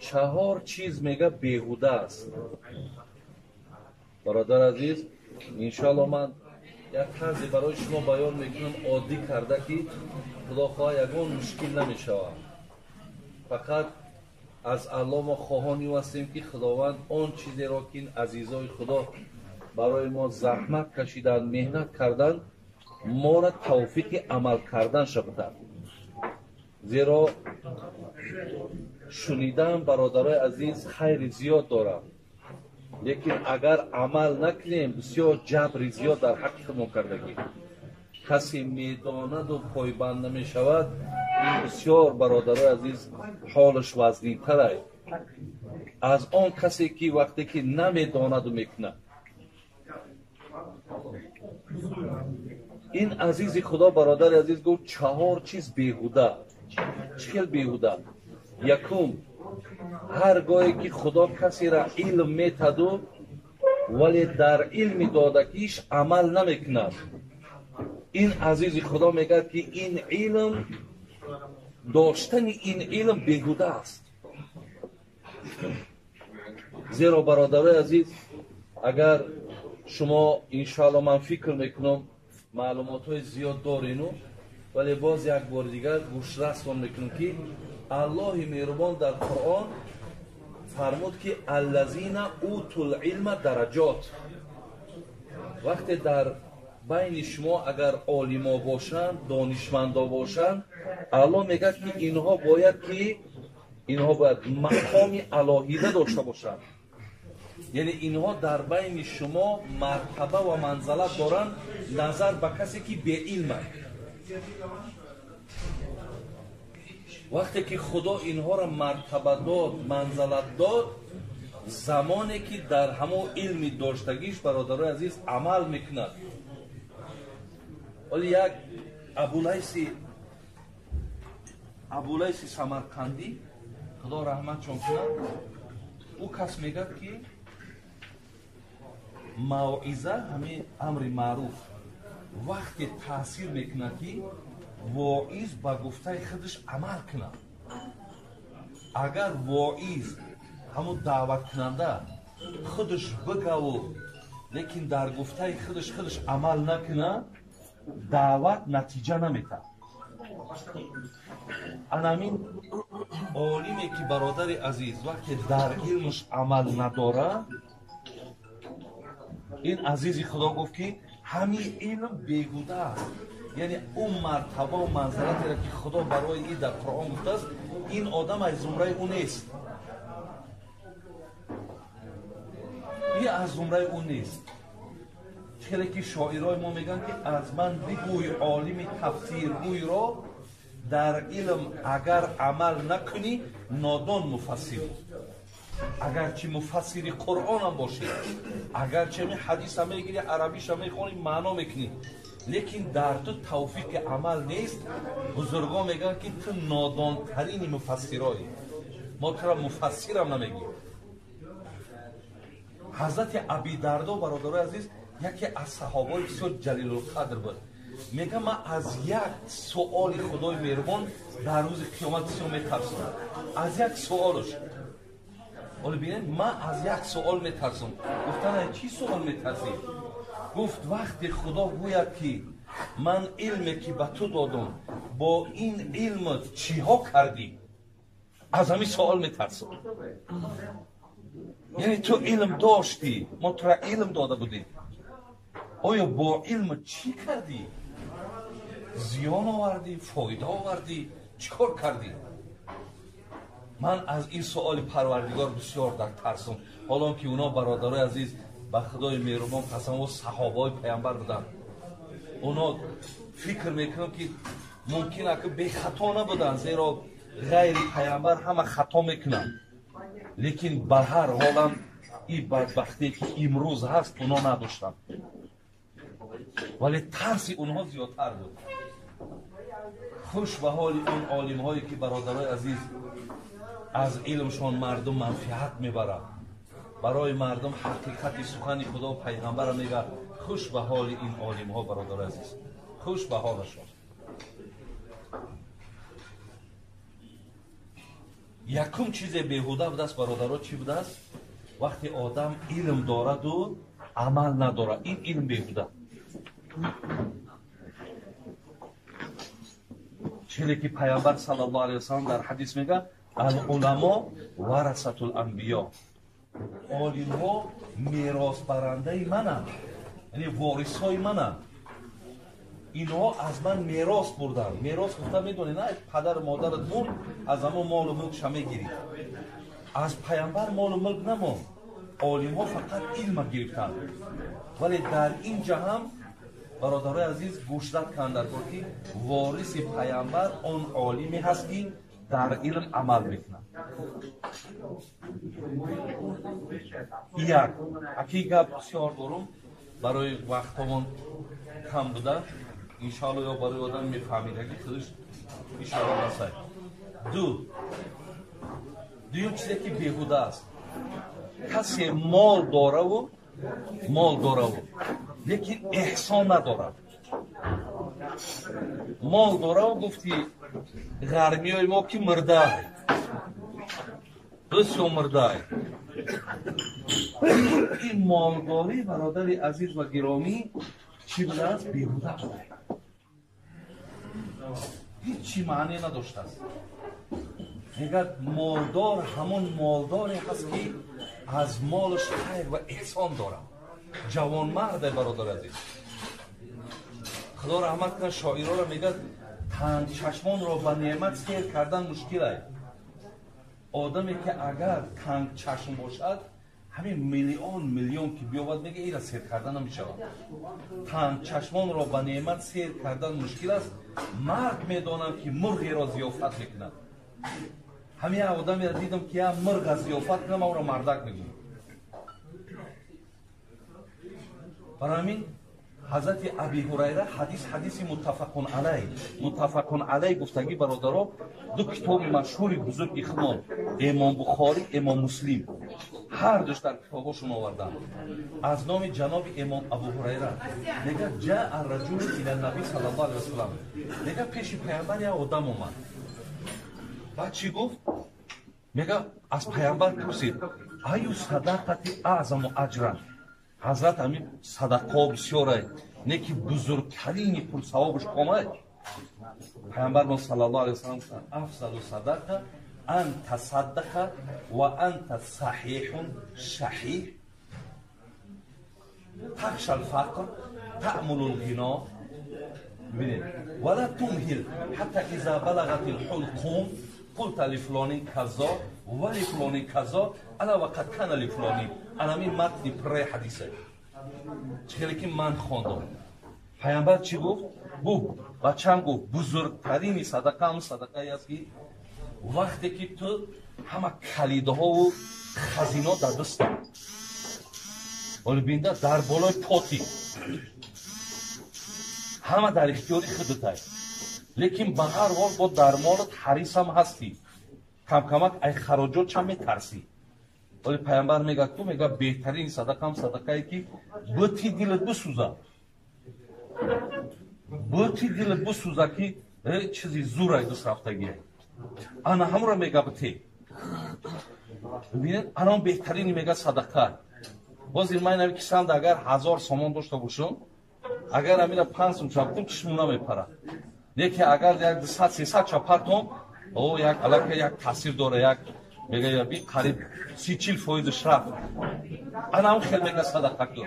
چهار چیز میگه بیهوده است. برادر عزیز، انشالله من یک طرزی برای شما بیان میکنم عادی کرده که خداخواه یگان مشکل نمیشود. فقط از الله ما خواهانی هستیم که خداوند آن چیزی را که این عزیزای خدا برای ما زحمت کشیدن، مهنت کردن، ما را توفیق عمل کردن شود. زیرا شنیدن برادرای عزیز خیر زیاد دارد، لیکن اگر عمل نکنیم بسیار جبر زیاد در حق ما کردگی. کسی میداند و پایبند نمی شود، این بسیار برادرای عزیز حالش وزنی تره از آن کسی که وقتی که نمیداند و میکنه. این عزیز خدا برادر عزیز گفت چهار چیز بیهوده. چه بیهوده؟ یکم، هر گاهی که خدا کسی را علم میتد ولی در علم دادگیش عمل نمیکند، این عزیز خدا میگه که این علم، داشتن این علم بیهوده است. زیرا برادرای عزیز اگر شما انشاءالله من فکر میکنم معلومات های زیاد دارینو، ولی باز یک بار دیگر گوشرسان میکنم که الله مهربان در قرآن فرمود که الذین اوتوا العلم درجات. وقتی در بین شما اگر عالما باشند، دانشمندا باشند، الله میگه که اینها باید مقام الهیده داشته باشند. یعنی اینها در بین شما مرتبه و منزلت دارند نظر به کسی که به علم است. وقتی که خدا اینها را مرتبه داد، منزلت داد، زمانی که در همون علمی داشتگیش برادرای عزیز عمل میکند. ولی یک ابولیس سمرقندی خدا رحمت چون کند، او کس میگه که موعظه همین امر معروف وقتی تاثیر میکنه که واعظ با گفته خودش عمل کنه. اگر واعظ همون دعوت کننده خودش بگه و لیکن در گفته خودش عمل نکنه، دعوت نتیجه نمیده. انامین عالمی که برادر عزیز وقتی در علمش عمل نداره، این عزیزی خدا گفت که همین علم بیهوده است. یعنی اون مرتبه و منزلتی را که خدا برای این در قرآن گفته است، این آدم از زمره اون نیست. این از زمره اون نیست. چرا که شاعرای ما میگن که از من بگوی عالم تفسیر گوی را، در علم اگر عمل نکنی نادان مفسری. اگرچه مفسری قرآن هم باشی، اگرچه حدیث هم میگیری، عربیش هم میخونی، معنا میکنی، لیکن در تو توفیق عمل نیست، بزرگان میگن که تو نادان ترین مفسرایی. ما تو را مفسر هم نمیگیم. حضرت ابی دردا برادر عزیز یکی از صحابه بسیار جلیل القدر بود. میگه من از یک سوال خدای مهربان در روز قیامت بسیار میترسم. از یک سوالش. ولی ببینید من از یک سوال میترسم. گفتن چی سوال میترسی؟ گفت وقتی خدا گوید که من علمی که به تو دادم با این علمت چی ها کردی، از همین سوال میترسم. یعنی تو علم داشتی، ما تو را علم داده بودیم، آیا با علم چی کردی؟ زیان آوردی؟ فایده آوردی؟ چیکار کردی؟ من از این سوال پروردگار بسیار در ترسم. حالا که اونا برادرای عزیز به خدای مهربان قسم و صحابای پیامبر بودن، اونا فکر میکنم که ممکنه که بی خطا نبودن، زیرا غیر پیامبر همه خطا میکنن، لیکن به هر حال این بدبختی که امروز هست اونا نداشتن، ولی ترس اونها زیادتر بود. خوش به حال اون عالم هایی که برادرای عزیز از علمشان مردم منفعت میبرند، برای مردم حقیقت سخن خدا و پیغمبر میگه. خوش به حال این عالم ها برادرای عزیز، خوش به حالشان. якум чизе беҳуда будааст бародаро чӣ будааст вақте одам илм дораду амал надорад ин илм беҳуда чиле ки пайғамбар саллаллоҳу алайҳи васалам дар ҳадис мегӯяд алуламо варасатул анбиё олимҳо меросбарандаи мананд яъне ворисҳои мананд инҳо аз ман мерос бурданд мерос гуфта медонед на падару модарат мурд аз ҳамон молу мулкша мегирид аз пайғамбар молу мулк намонд олимҳо фақат илма гирифтанд вале дар ин ҷаҳам бародарои азиз гӯшдат кандар бо ки вориси пайғамбар он олиме ҳаст ки дар илм амал мекунад як аки гап бисёр дорум барои вақтҳомон кам буда иншоалло ё барои одам мефаҳмидаги худаш ишора расад дуюм чизе ки беҳуда аст касе мол дораву лекин эҳсон надорад мол дораву гуфти ғармиёи мо ки мурдаай дусё мурдаай ин молдорӣ бародари азиз ва гиромӣ чӣ будааст беҳуда буда ҳичи маъне надоштааст мегӯяд молдор ҳамон молдоре ҳаст ки аз молаш хайр ва эҳсон дорад ҷавонмарде бародари азиз худо раҳмат кунад шоироро мегӯяд тангчашмонро ба неъмат сер кардан мушкилай одаме ки агар тангчашм бошад ҳамин миллион ки биёбад мега ира сер кардан намешавад тангчашмонро ба неъмат сер кардан мушкил аст мард медонам ки мурғеро зиёфат мекунад ҳамин одамеро дидам ки я мурға зиёфат кунам авро мардак мегӯям барои ҳамин ҳазрати аби ҳурайра ҳадиси муттафақун алай гуфтагӣ бародаро ду китоби машҳури бузурги худмон имом бухорӣ имом муслим ҳар душ дар китобошон оварданд аз номи ҷаноби имом абу ҳурайра мегӯяд ҷаа раҷулу ила наби саллаллоҳу алайҳи васалам мегӯяд пеши пайғамбар як одам омад баъд чӣ гуфт мегӯяд аз пайғамбар пурсид аю садақати аъзаму аҷран ҳазрат ҳамин садақо бисёрай не ки бузургтарини пурсавобаш комай пайғамбар мо саллаллоҳу алайҳи васалам гуфтанд афзалу садақа ан тасаддақа ва анта саҳиҳун шаҳиҳ тахша алфақр таъмулу лғино бибинед вала тумҳил ҳатта иза балағати лҳулқум قلت لفلان كذا ولفلان كذا الا وقد كان لفلان انا من متن پره حدیثه چخیلی که من خواندم پیامبر چی گفت بچه‌ام گفت بزرگترین صدقه هم صدقه است که وقتی که تو همه کلیدها و خزینه در دست ولی بینده در بالای پاتی همه در اختیار خودت лекин ба ҳар ҳол бо дар молат ҳарисам ҳастӣ камкамак ай хароҷот чам метарсӣ вале пайғамбар мегӯяд ту мегӯяд беҳтарини садақам садақае ки бӯти дилат бисӯза ки чизи зурай дӯст рафтагиай ана ҳамро мегӯяд те бибинед анон беҳтарини мегӯяд садақа ҳозир ман нави кисанда агар 1000 сомон дошта бошам агар амира 5 сум чапдим чишмум намепарад неки агар як 200-300 чапартом як алака як таъсир дора як мега би қариб 30-40% рафт анам хел мега садақа куд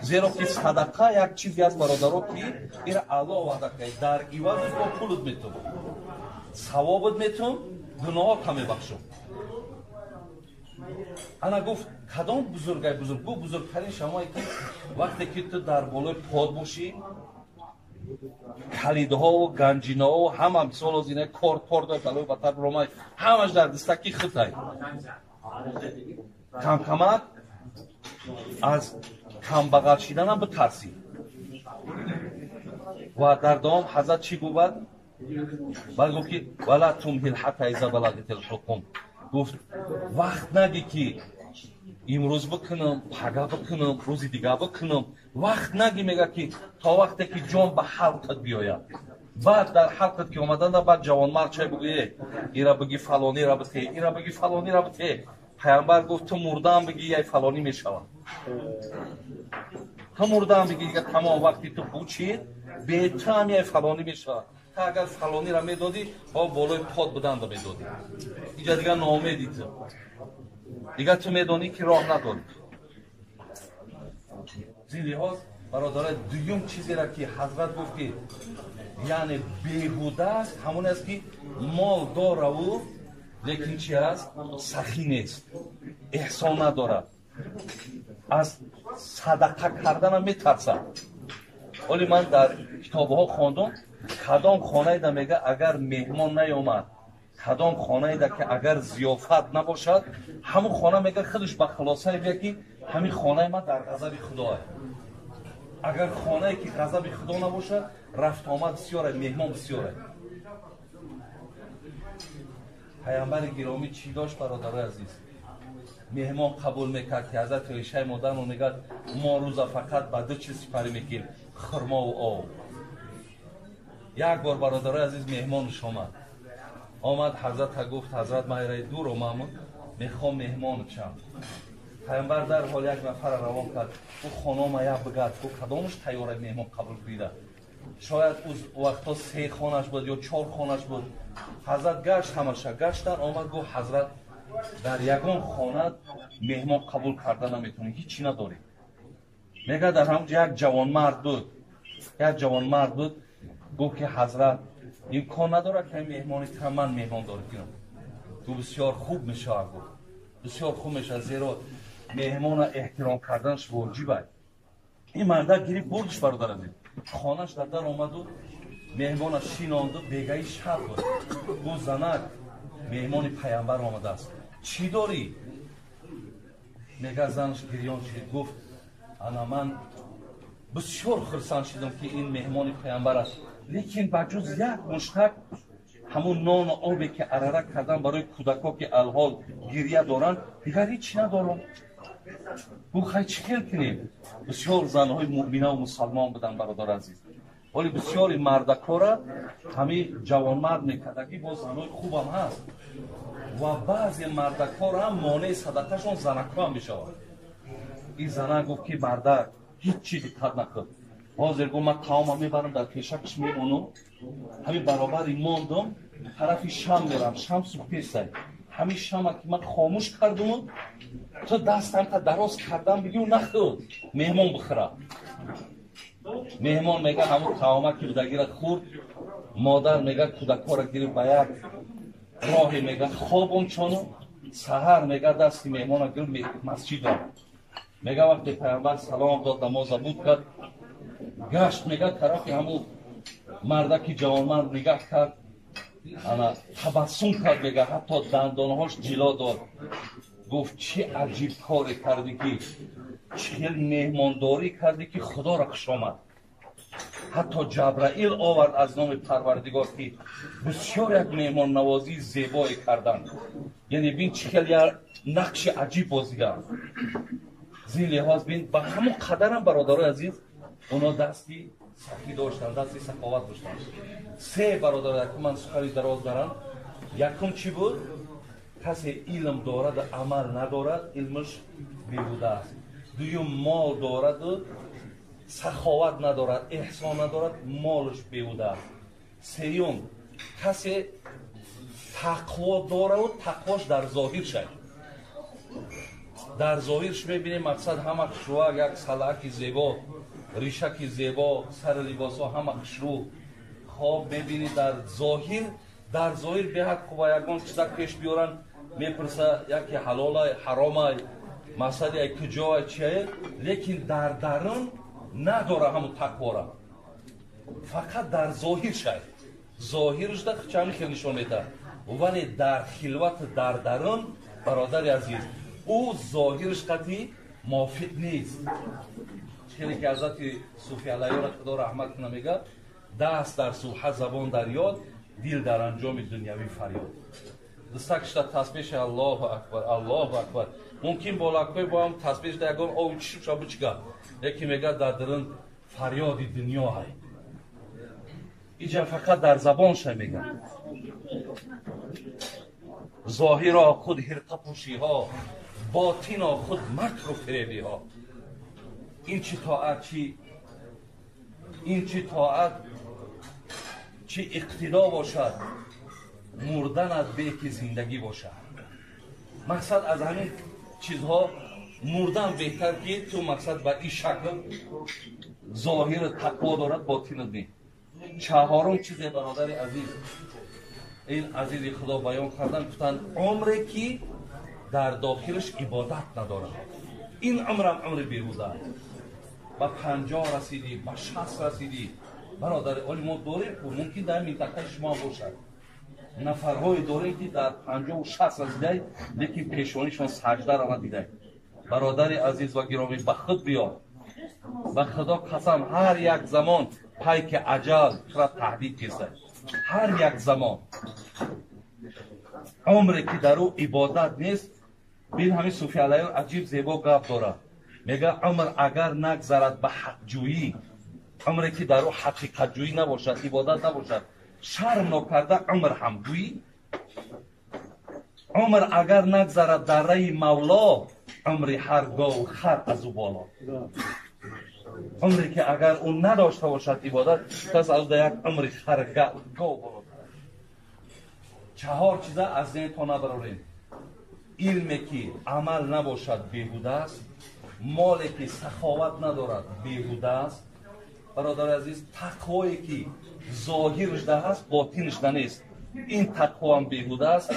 зеро ки садақа як чизи аст бародаро ки ира аллоҳ ваъда кард дар ивази бо пулут метум савобот метум гуноҳот ҳам мебахшум ана гуфт кадом бузургай бузург бу бузургтарин шамое ки вақте ки ту дар болои под бошӣ калидҳову ганҷинаҳо ҳама мисол аз ина корторда балои батар ромай ҳамаш дар дистаки хитай камкамак аз камбағал шиданам битарсӣ ва дар давом ҳазрат чӣ гӯяд баъд гуфт ки вала тумҳил ҳатта иза балағати лҳулқум гуфт вақт нагӣ ки имрӯз бикунам пага бикунам рӯзи дига бикунам вақт нагӣ мега ки то вақте ки ҷон ба ҳалқат биёяд بعد در حلقت که اومدن بعد جوانمرد چه بگه ایرا بگی فلانی را بته ایرا بگی فلانی را بته پیامبر گفت تو مردم بگی یای فلانی میشوم تو مردم بگی دیگه تمام وقتی تو بوچی بهتم یای فلانی میشوم تا اگر فلانی را میدادی با بالای پاد بودن را میدادی اینجا دیگه ناامیدی تو دیگه تو میدانی که راه نداری زین لحاظ برادران دوم چیزی را که حضرت گفت که یعنی بیهوده است همون است که مال داره و لیکن چی است سخی نیست احسان نداره از صدقه کردن هم میترسه ولی من در کتابها خواندم کدام خانه ایده میگه اگر مهمان نیامد کدام خانه ایده که اگر ضیافت نباشد همون خانه میگه خودش به خلاصه بیا که همین خانه ما در غضب خدا است اگر خانه ای که غضب خدا نباشه رفت آمد بسیاره مهمان بسیاره پیامبر گرامی چی داشت برادر عزیز مهمان قبول میکرد که حضرت عایشه مادر میگه ما روزا فقط به دو چیز سپری میکنیم خرما و آب یک بار برادر عزیز مهمانش آمد حضرت گفت حضرت من رای دور اومم میخوام مهمان چم پیامبر در حال یک نفر روان کرد او خانم یک بگرد او کدامش تیاره مهمان قبول بیده شاید او وقتا 3 خانش بود یا 4 خانش بود حضرت گشت همشه گشتن آمد گفت حضرت در یگان خانه مهمان قبول کردن نمیتونی هیچی نداری میگه در همونجا یک جوان مرد بود گفت که حضرت امکان نداره که مهمانی که من مهمان داره کنم تو بسیار خوب میشه گفت بسیار خوب میشه زیرا مهمان احترام کردنش واجبه این مرد گریب بردش برادر عزیز خانهش در آمد و مهمانش شیناند و بیگهی شب بود گفت زنک مهمان پیامبر آمده است چی داری؟ میگه زنش گریان شد گفت انا من بسیار خرسند شدم که این مهمان پیامبر است لیکن بجز یک مشتک همون نان و آبی که عراره کردن برای کودکا که الحال گریه دارن دیگر هیچ ندارم گفت خیلی چی خیل کنیم بسیار زنهای مؤمنه و مسلمان بودن برادر عزیز ولی بسیاری مردکا را همین جوانمرد میکردگی با زنهای خوب هم هست و بعضی مردکا را هم مانع صدقهشون زنکا هم میشود این زنه گفت که مردک هیچ چی دقت نکرد حاضر گفت من تمام میبرم در پیشکش میمونم همین برابر ماندم طرف شام میرم شام سوخته سای همین شام که من خاموش کردم تو دستم تا دراز کردم بگی نخور مهمان بخوره مهمان میگه همون تمام که بودگی را خورد مادر میگه کودکا را گیره به یک راهی میگه خوابم چونو سحر میگه دستی مهمان را گیره مسجد را میگه وقتی پیامبر سلام داد نماز بود کرد گشت میگه طرف همون مردکی جوانمرد نگاه کرد انا تبسم کرد میگه حتی دندانهاش جلا داد گفت چه عجیب کاری کردی که چه مهمانداری کردی که خدا را خوش آمد حتی جبرائیل آورد از نام پروردگار که بسیار یک مهمان نوازی زیبایی کردن یعنی بین چه نقش عجیب بازیگر زین لحاظ بین با همون قدر هم برادر عزیز اونا دستی سخی داشتن دستی سخاوت داشتن 3 برادر که من سخری دراز دارم یکم چی بود کسی علم دارد عمل ندارد علمش بیهوده است دوم مال دارد سخاوت ندارد احسان ندارد مالش بیهوده است سوم کسی تقوا داره و تقواش در ظاهر شد در ظاهرش میبینیم مقصد همه خشروع یک سلعک زیبا ریشک زیبا سر لباس ها همه خشرو خواب میبینی در ظاهر به حق خوبا یکان چیزا پیش بیارن میپرسه یکی حلال حرام مسئله کجا چیه لیکن در درون نداره همون تقوا را فقط در ظاهر شد ظاهرش در چند خیلی نشون میده ولی در خلوت در درون برادر عزیز او ظاهرش قطعی موافق نیست چیزی که حضرت صوفی علیه را خدا رحمت کنه میگه دست در سوحه زبان در یاد دل در انجام دنیوی فریاد دستکش در تسبیح الله اکبر ممکن بالاکوی با هم تسبیح در یگان او چیش را بچگه یکی میگه در درون فریاد دنیا های اینجا فقط در زبانش میگن ظاهرا خود حرقه پوشی ها، باطنا خود مکر و فریبی ها. این چی طاعت این چی طاعت چی اقتدا باشد، مردن از به که زندگی باشد. مقصد از همین چیزها مردن بهتر که تو مقصد به این شکل ظاهر تقوا دارد، باطن نی. چهارم چیز برادر عزیز، این عزیز خدا بیان کردن گفتن عمری که در داخلش عبادت ندارد، این عمرم عمر بیهوده. با 50 رسیدی، با 60 رسیدی برادر، ولی ما داریم که ممکن در منطقه شما باشد نفرهای داریم که در 50 و 60 رسیده لیکن پیشانیشون سجده را دیده. برادر عزیز و گرامی به خود بیا، به خدا قسم هر یک زمان پیک اجل را تهدید کیسه. هر یک زمان عمری که در او عبادت نیست. بین همین صوفی علیه عجیب زیبا گپ داره، میگه عمر اگر نگذرد به حق جویی، عمری که در او حقیقت جویی نباشد، عبادت نباشد، شرم نکرده عمر هم جویی. عمر اگر نگذرد در ری مولا، عمری هر گاو خر از او بالا. عمری که اگر اون نداشته باشد عبادت، پس از یک عمر خر گاو بالا. چهار چیزه از ذهنتان نبراریم. علمی که عمل نباشد بیهوده است، مالی که سخاوت ندارد بیهوده است. برادر عزیز، تقوایی که ظاهرش ده است باطنش ده نیست، این تقوا هم بیهوده است.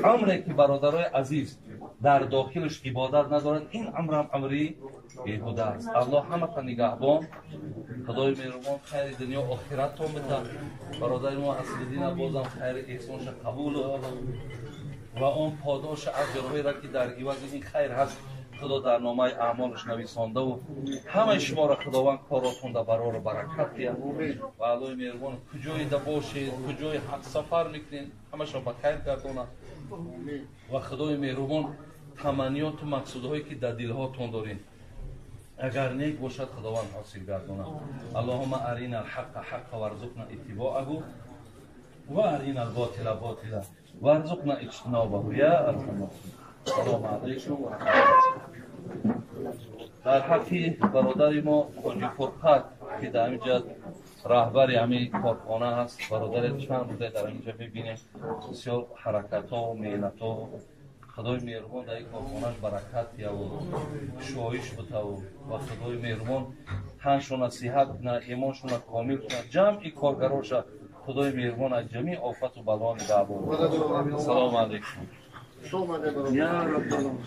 عمری که برادرای عزیز در داخلش عبادت ندارد، این عمر هم عمری بیهوده است. الله همه تا نگهبان، خدای مهربان خیر دنیا و آخرت تون بده. برادر ما اسدالدین بازم خیر احسانش قبول و اون پاداش اجرهایی را که در عوض این خیر هست خدا در نامه اعمالش نویسانده و همه شما را خداوند کاراتون در برای برکت دهد و الله مهربان کجای ده باشید، کجای سفر میکنید، همه شما به خیر گردونه و خدای مهربان تمنیات و مقصودهایی که در دلهاتون دارین اگر نیک باشد خداوند حاصل گردونه. اللهم ارنا الحق حقا وارزقنا اتباعه و ارنا الباطل باطلا وارزقنا اجتنابه یا ارحم. سلام علیکم و رحمت الله. در حقی برادر ما حاجی فرقت که در اینجا رهبر همین کارخانه هست، برادر چند روزه در اینجا میبینیم بسیار حرکت ها و مهنت ها. خدای مهربان در این کارخانهش برکت یا و شایش بده و خدای مهربان تنشون صحت کنه، ایمانشون کامل کنه، جمعی کارگراش خدای مهربان از جمعی آفت و بلا نگهدار. سلام علیکم. یا رب العالمین.